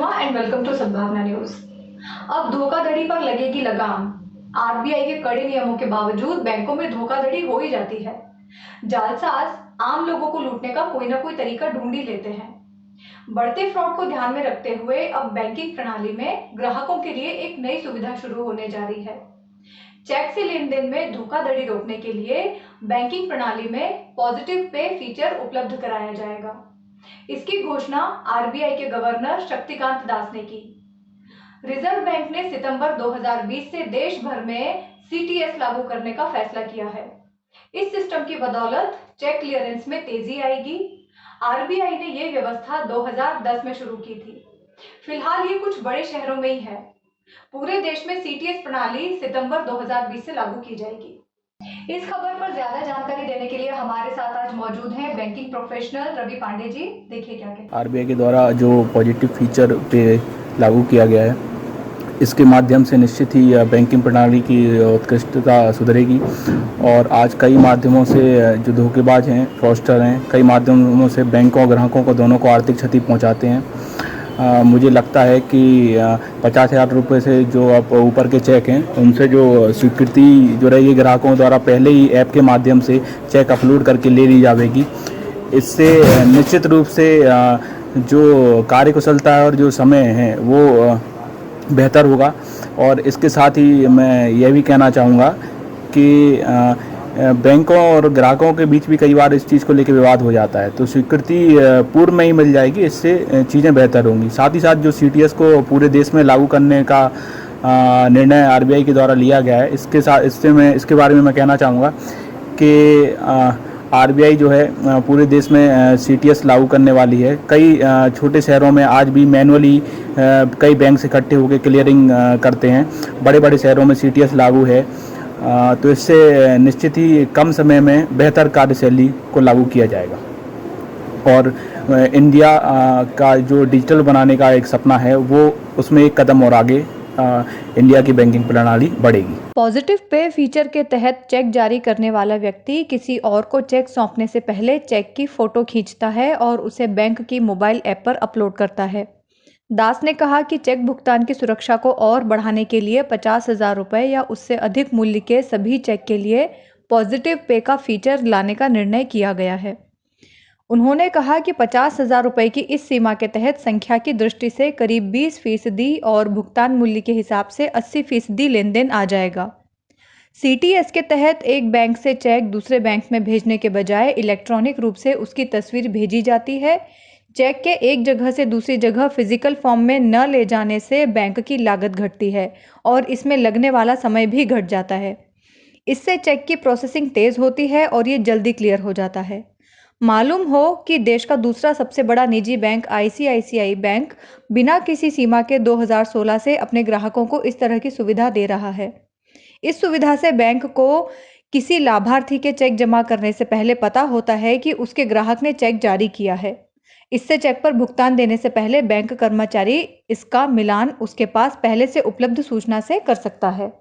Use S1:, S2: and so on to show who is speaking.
S1: Sharma and welcome to सद्भावना news. अब धोखाधड़ी पर लगेगी लगाम। आरबीआई के कड़े नियमों के बावजूद बैंकों में धोखाधड़ी हो ही जाती है। जालसाज आम लोगों को लूटने का कोई ना कोई तरीका ढूंढ ही लेते हैं। बढ़ते फ्रॉड को ध्यान में रखते हुए अब बैंकिंग प्रणाली में ग्राहकों के लिए एक नई सुविधा शुरू होने जा रही है। चेक से लेन देन में धोखाधड़ी रोकने के लिए बैंकिंग प्रणाली में पॉजिटिव पे फीचर उपलब्ध कराया जाएगा। इसकी घोषणा आरबीआई के गवर्नर शक्तिकांत दास ने की। रिजर्व बैंक ने सितंबर 2020 से देश भर में सीटीएस लागू करने का फैसला किया है। इस सिस्टम की बदौलत चेक क्लियरेंस में तेजी आएगी। आरबीआई ने यह व्यवस्था 2010 में शुरू की थी। फिलहाल ये कुछ बड़े शहरों में ही है। पूरे देश में सीटीएस प्रणाली सितंबर 2020 से लागू की जाएगी। इस खबर पर ज्यादा जानकारी देने के लिए हमारे साथ आज मौजूद हैं बैंकिंग प्रोफेशनल रवि पांडे जी। देखिए क्या कहते हैं।
S2: आरबीआई के द्वारा जो पॉजिटिव फीचर पे लागू किया गया है, इसके माध्यम से निश्चित ही बैंकिंग प्रणाली की उत्कृष्टता सुधरेगी। और आज कई माध्यमों से जो धोखेबाज हैं, फ्रॉडस्टर हैं, कई माध्यमों से बैंकों और ग्राहकों को दोनों को आर्थिक क्षति पहुंचाते हैं। मुझे लगता है कि 50,000 रुपये से जो अब ऊपर के चेक हैं, उनसे जो स्वीकृति जो रहेगी ग्राहकों द्वारा पहले ही ऐप के माध्यम से चेक अपलोड करके ले ली जाएगी। इससे निश्चित रूप से जो कार्यकुशलता है और जो समय है वो बेहतर होगा। और इसके साथ ही मैं यह भी कहना चाहूँगा कि बैंकों और ग्राहकों के बीच भी कई बार इस चीज़ को लेकर विवाद हो जाता है, तो स्वीकृति पूर्व में ही मिल जाएगी। इससे चीज़ें बेहतर होंगी। साथ ही साथ जो सीटीएस को पूरे देश में लागू करने का निर्णय आरबीआई के द्वारा लिया गया है, इसके बारे में मैं कहना चाहूँगा कि आरबीआई जो है पूरे देश में सीटीएस लागू करने वाली है। कई छोटे शहरों में आज भी मैनुअली कई बैंक से इकट्ठे होकर क्लियरिंग करते हैं। बड़े बड़े शहरों में सीटीएस लागू है। तो इससे निश्चित ही कम समय में बेहतर कार्यशैली को लागू किया जाएगा। और इंडिया का जो डिजिटल बनाने का एक सपना है, वो उसमें एक कदम और आगे इंडिया की बैंकिंग प्रणाली बढ़ेगी।
S1: पॉजिटिव पे फीचर के तहत चेक जारी करने वाला व्यक्ति किसी और को चेक सौंपने से पहले चेक की फोटो खींचता है और उसे बैंक की मोबाइल ऐप पर अपलोड करता है। दास ने कहा कि चेक भुगतान की सुरक्षा को और बढ़ाने के लिए 50,000 रुपये या उससे अधिक मूल्य के सभी चेक के लिए पॉजिटिव पे का फीचर लाने का निर्णय किया गया है। उन्होंने कहा कि 50,000 रुपये की इस सीमा के तहत संख्या की दृष्टि से करीब 20% और भुगतान मूल्य के हिसाब से 80% लेन देन आ जाएगा। सीटीएस के तहत एक बैंक से चेक दूसरे बैंक में भेजने के बजाय इलेक्ट्रॉनिक रूप से उसकी तस्वीर भेजी जाती है। चेक के एक जगह से दूसरी जगह फिजिकल फॉर्म में न ले जाने से बैंक की लागत घटती है और इसमें लगने वाला समय भी घट जाता है। इससे चेक की प्रोसेसिंग तेज होती है और ये जल्दी क्लियर हो जाता है। मालूम हो कि देश का दूसरा सबसे बड़ा निजी बैंक आईसीआईसीआई बैंक बिना किसी सीमा के 2016 से अपने ग्राहकों को इस तरह की सुविधा दे रहा है। इस सुविधा से बैंक को किसी लाभार्थी के चेक जमा करने से पहले पता होता है कि उसके ग्राहक ने चेक जारी किया है। इससे चेक पर भुगतान देने से पहले बैंक कर्मचारी इसका मिलान उसके पास पहले से उपलब्ध सूचना से कर सकता है।